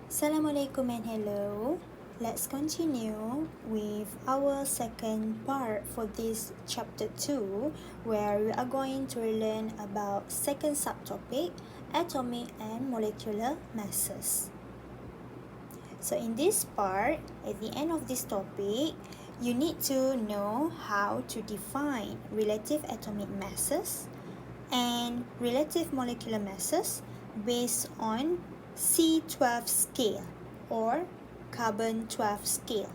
Assalamualaikum and hello. Let's continue with our second part for this chapter 2, where we are going to learn about second subtopic, atomic and molecular masses. So in this part, at the end of this topic, you need to know how to define relative atomic masses and relative molecular masses based on C12 scale or carbon 12 scale.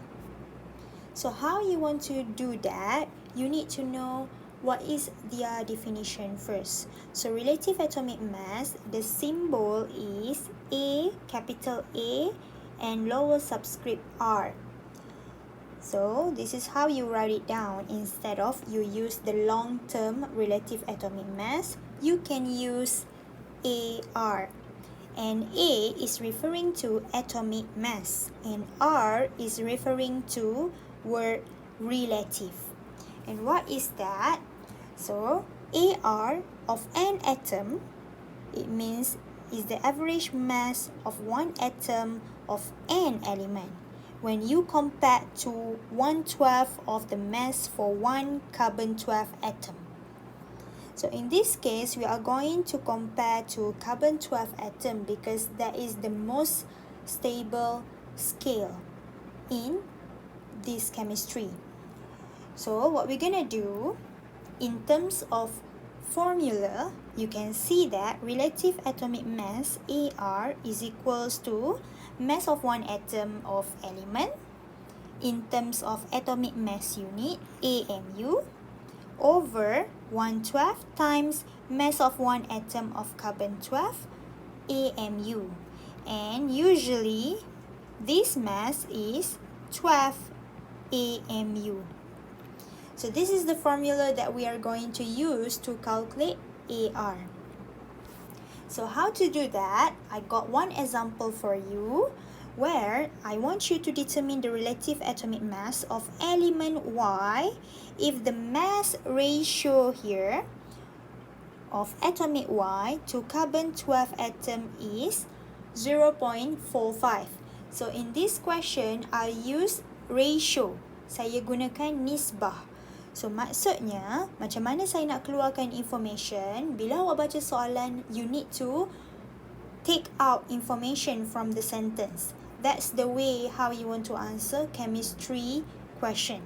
So how you want to do that, you need to know what is their definition first. So relative atomic mass, the symbol is A, capital A, and lower subscript R. So this is how you write it down. Instead of you use the long term relative atomic mass, you can use AR. And A is referring to atomic mass and R is referring to word relative. And what is that? So AR of an atom, it means is the average mass of one atom of an element when you compare to 1/12 of the mass for one carbon 12 atom. So in this case, we are going to compare to carbon 12 atom because that is the most stable scale in this chemistry. So what we're going to do, in terms of formula, you can see that relative atomic mass AR is equals to mass of one atom of element in terms of atomic mass unit AMU over 1/12 times mass of one atom of carbon 12 AMU. And usually this mass is 12 AMU. So this is the formula that we are going to use to calculate AR. So how to do that? I got one example for you where I want you to determine the relative atomic mass of element Y if the mass ratio here of atomic Y to carbon 12 atom is 0.45. So in this question, I use ratio. Saya gunakan nisbah. So maksudnya, macam mana saya nak keluarkan information, bila awak baca soalan, you need to take out information from the sentence. That's the way how you want to answer chemistry question.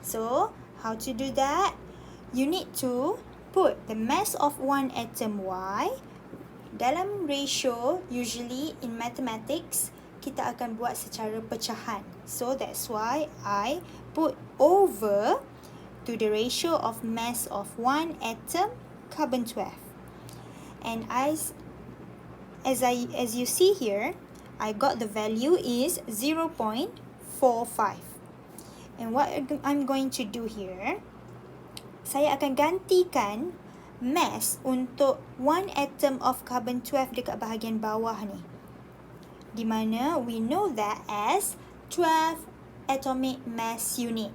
So, how to do that? You need to put the mass of one atom Y dalam ratio. Usually in mathematics, kita akan buat secara pecahan. So, that's why I put over to the ratio of mass of one atom carbon 12. And as you see here, I got the value is 0.45. And what I'm going to do here, saya akan gantikan mass untuk one atom of carbon 12 dekat bahagian bawah ni, di mana we know that as 12 atomic mass unit.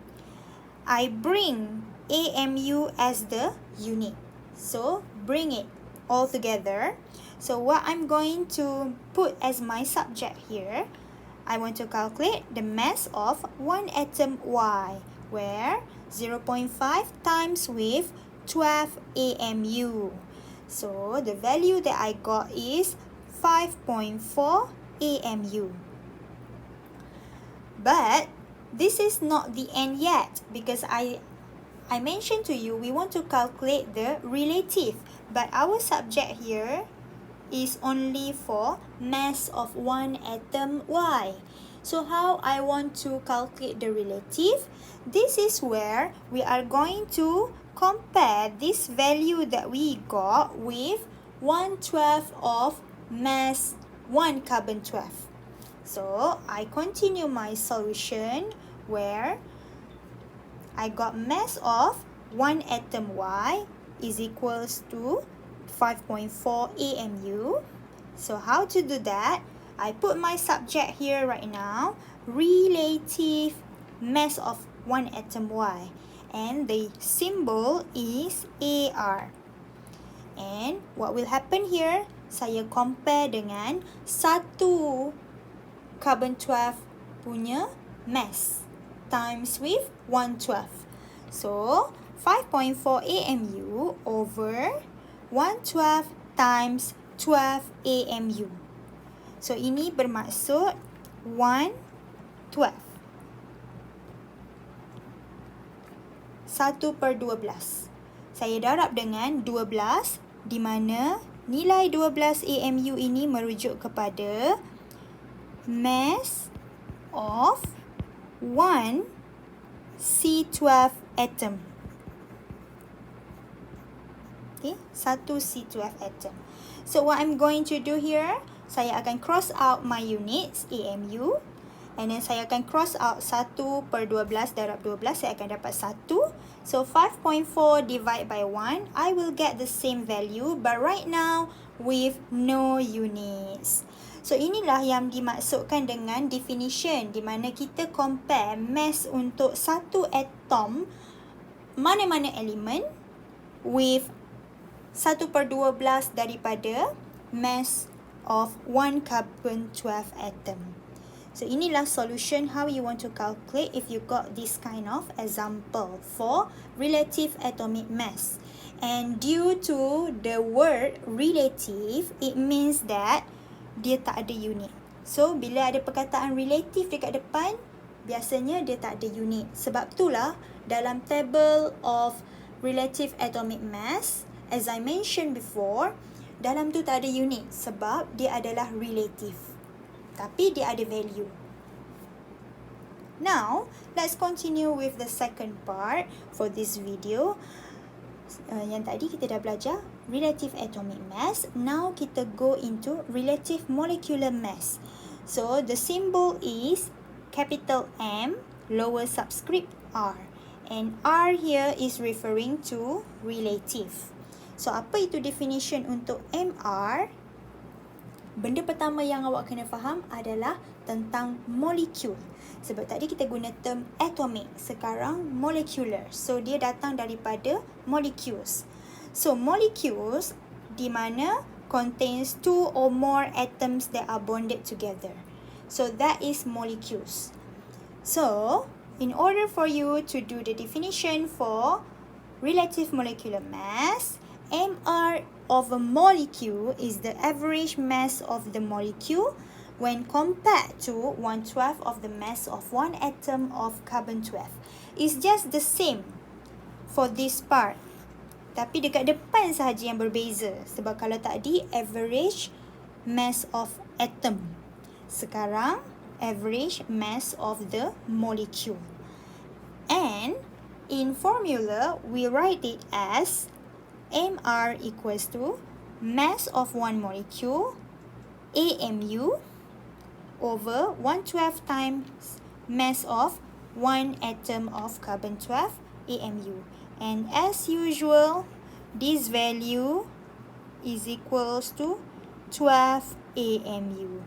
I bring AMU as the unit. So, bring it all together. So, what I'm going to put as my subject here, I want to calculate the mass of one atom Y, where 0.5 times with 12 AMU. So, the value that I got is 5.4 AMU. But this is not the end yet because I mentioned to you we want to calculate the relative, but our subject here is only for mass of one atom Y. So how I want to calculate the relative? This is where we are going to compare this value that we got with 1/12 of mass 1 carbon 12. So I continue my solution where I got mass of one atom Y is equals to 5.4 AMU. So how to do that? I put my subject here right now, relative mass of one atom Y, and the symbol is AR. And what will happen here? Saya compare dengan satu carbon 12 punya mass times with 112. So 5.4 AMU over 112 times 12 AMU. So ini bermaksud 112. 1/12. Saya darab dengan 12 di mana nilai 12 AMU ini merujuk kepada mass of 1 C12 atom. Okay, 1 C12 atom. So what I'm going to do here, saya akan cross out my units AMU. And then saya akan cross out 1/12 darab 12. Saya akan dapat 1. So 5.4 divide by 1. I will get the same value. But right now with no units. So inilah yang dimaksudkan dengan definition. Di mana kita compare mass untuk satu atom mana-mana elemen with 1/12 daripada mass of 1 carbon 12 atom. So inilah solution how you want to calculate if you got this kind of example for relative atomic mass. And due to the word relative, it means that dia tak ada unit. So bila ada perkataan relative dekat depan, biasanya dia tak ada unit. Sebab itulah dalam table of relative atomic mass, as I mentioned before, dalam tu tak ada unit sebab dia adalah relative. Tapi dia ada value. Now, let's continue with the second part for this video. Yang tadi kita dah belajar relative atomic mass. Now, kita go into relative molecular mass. So, the symbol is capital M, lower subscript R. And R here is referring to relative. So, apa itu definition untuk MR? Benda pertama yang awak kena faham adalah tentang molekul. Sebab tadi kita guna term atomic, sekarang molecular. So dia datang daripada molecules. So molecules di mana contains 2 or more atoms that are bonded together. So that is molecules. So in order for you to do the definition for relative molecular mass, MR of a molecule is the average mass of the molecule when compared to 1/12 of the mass of one atom of carbon 12. It's just the same for this part. Tapi dekat depan sahaja yang berbeza. Sebab kalau tadi average mass of atom. Sekarang average mass of the molecule. And in formula, we write it as MR equals to mass of one molecule AMU over 112 times mass of one atom of carbon 12 AMU. And as usual, this value is equals to 12 AMU.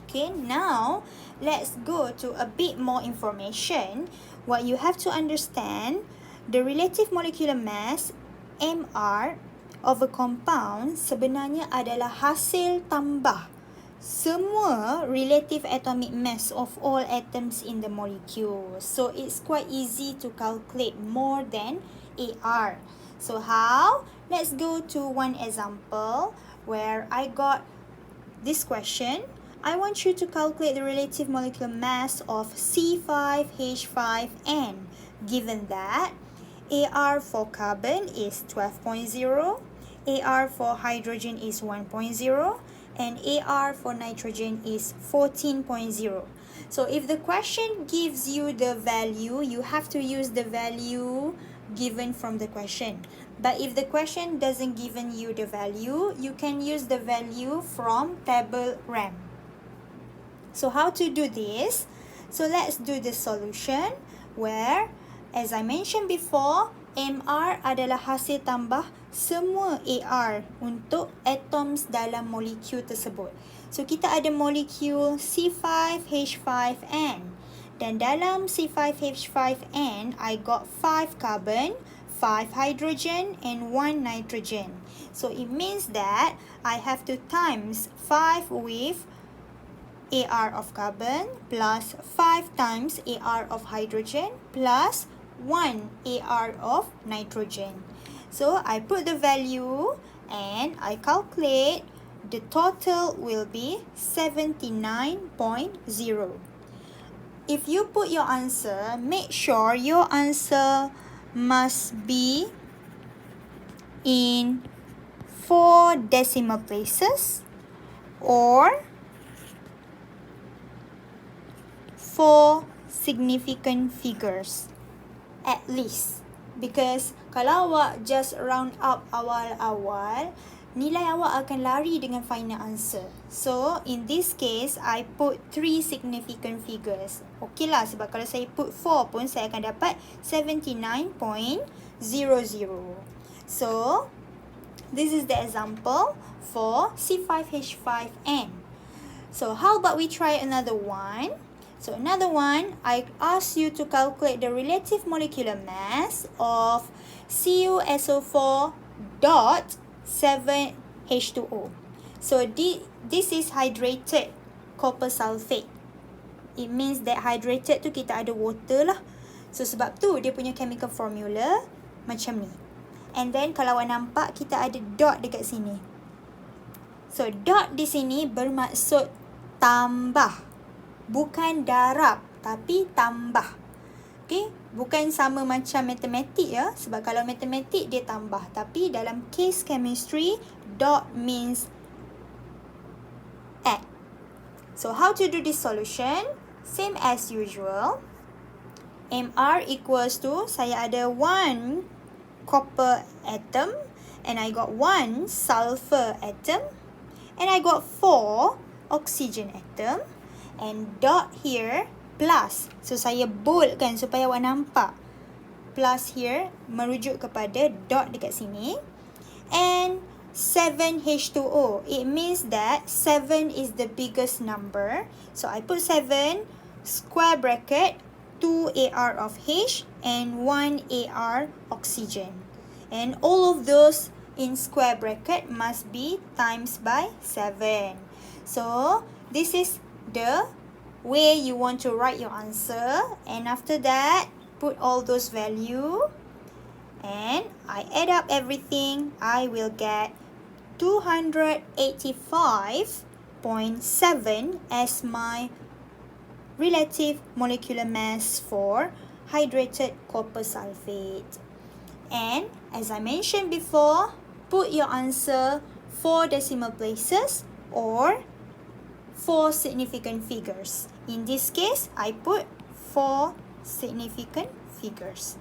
Okay, now let's go to a bit more information. What you have to understand, the relative molecular mass MR of a compound sebenarnya adalah hasil tambah semua relative atomic mass of all atoms in the molecule. So it's quite easy to calculate more than AR. So how? Let's go to one example where I got this question. I want you to calculate the relative molecular mass of C5H5N, given that AR for carbon is 12.0, AR for hydrogen is 1.0, and AR for nitrogen is 14.0. So if the question gives you the value, you have to use the value given from the question. But if the question doesn't given you the value, you can use the value from table RAM. So how to do this? So let's do the solution where, as I mentioned before, MR adalah hasil tambah semua AR untuk atoms dalam molekul tersebut. So kita ada molekul C5H5N. Dan dalam C5H5N, I got 5 carbon, 5 hydrogen and 1 nitrogen. So it means that I have to times 5 with AR of carbon plus 5 times AR of hydrogen plus 1 AR of nitrogen. So I put the value and I calculate. The total will be 79.0. If you put your answer, make sure your answer must be in 4 decimal places or 4 significant figures at least. Because kalau awak just round up awal-awal, nilai awak akan lari dengan final answer. So, in this case, I put 3 significant figures. Okey lah, sebab kalau saya put 4 pun, saya akan dapat 79.00. So, this is the example for C5H5N. So, how about we try another one? So, another one, I ask you to calculate the relative molecular mass of CuSO4 dot 7H2O. So, this is hydrated copper sulfate. It means that hydrated tu kita ada water lah. So, sebab tu dia punya chemical formula macam ni. And then, kalau awak nampak, kita ada dot dekat sini. So, dot di sini bermaksud tambah. Bukan darab, tapi tambah. Okay? Bukan sama macam matematik ya. Sebab kalau matematik dia tambah. Tapi dalam case chemistry, dot means add. So, how to do this solution? Same as usual. MR equals to, saya ada 1 copper atom. And I got 1 sulfur atom. And I got 4 oxygen atom. And dot here plus. So, saya boldkan supaya awak nampak. Plus here merujuk kepada dot dekat sini. And 7H2O. It means that 7 is the biggest number. So, I put 7 square bracket 2 AR of H and 1 AR oxygen. And all of those in square bracket must be times by 7. So, this is the way you want to write your answer, and after that put all those value and I add up everything. I will get 285.7 as my relative molecular mass for hydrated copper sulfate. And as I mentioned before, put your answer 4 decimal places or 4 significant figures. In this case, I put 4 significant figures.